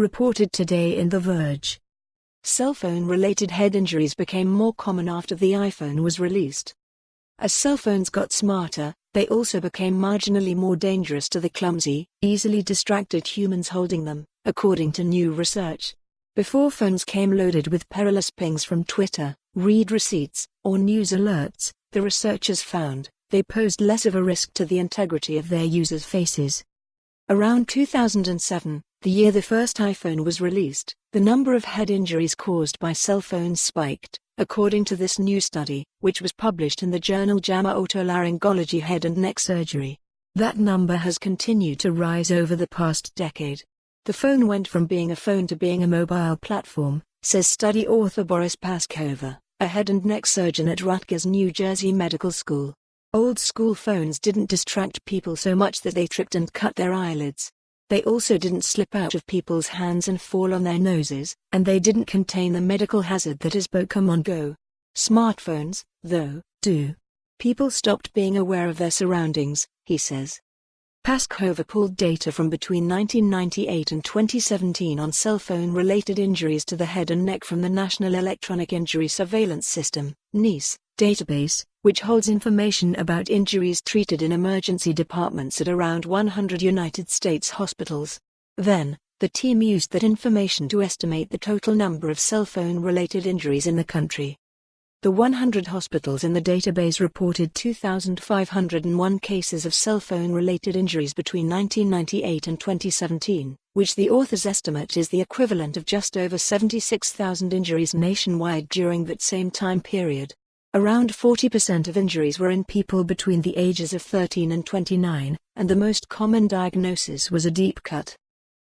reported today in The Verge. Cell phone-related head injuries became more common after the iPhone was released. As cell phones got smarter, they also became marginally more dangerous to the clumsy, easily distracted humans holding them, according to new research. Before phones came loaded with perilous pings from Twitter, read receipts, or news alerts, the researchers found they posed less of a risk to the integrity of their users' faces. Around 2007, the year the first iPhone was released, the number of head injuries caused by cell phones spiked, according to this new study, which was published in the journal JAMA Otolaryngology Head and Neck Surgery. That number has continued to rise over the past decade. The phone went from being a phone to being a mobile platform, says study author Boris Paskhover, a head and neck surgeon at Rutgers, New Jersey Medical School. Old-school phones didn't distract people so much that they tripped and cut their eyelids. They also didn't slip out of people's hands and fall on their noses, and they didn't contain the medical hazard that is Pokémon Go. Smartphones, though, do. People stopped being aware of their surroundings, he says. Paskhover pulled data from between 1998 and 2017 on cell phone-related injuries to the head and neck from the National Electronic Injury Surveillance System (NEIS) database, which holds information about injuries treated in emergency departments at around 100 United States hospitals. Then, the team used that information to estimate the total number of cell phone-related injuries in the country. The 100 hospitals in the database reported 2,501 cases of cell phone-related injuries between 1998 and 2017, which the authors estimate is the equivalent of just over 76,000 injuries nationwide during that same time period. Around 40% of injuries were in people between the ages of 13 and 29, and the most common diagnosis was a deep cut.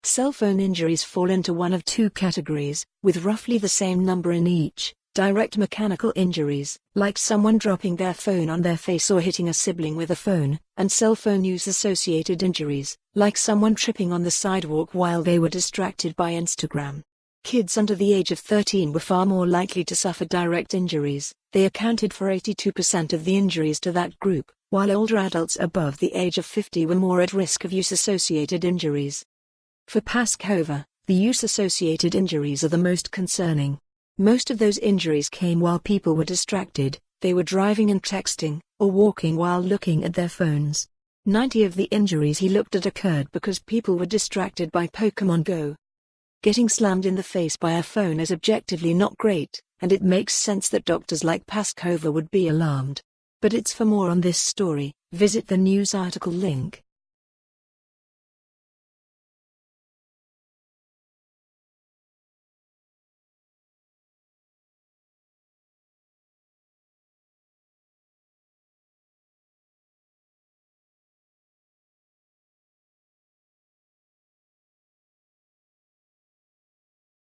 Cell phone injuries fall into one of two categories, with roughly the same number in each. Direct mechanical injuries, like someone dropping their phone on their face or hitting a sibling with a phone, and cell phone use-associated injuries, like someone tripping on the sidewalk while they were distracted by Instagram. Kids under the age of 13 were far more likely to suffer direct injuries. They accounted for 82% of the injuries to that group, while older adults above the age of 50 were more at risk of use-associated injuries. For Paskhover, the use-associated injuries are the most concerning. Most of those injuries came while people were distracted, they were driving and texting, or walking while looking at their phones. 90 of the injuries he looked at occurred because people were distracted by Pokémon Go. Getting slammed in the face by a phone is objectively not great, and it makes sense that doctors like Paskhover would be alarmed. But it's for more on this story, visit the news article link.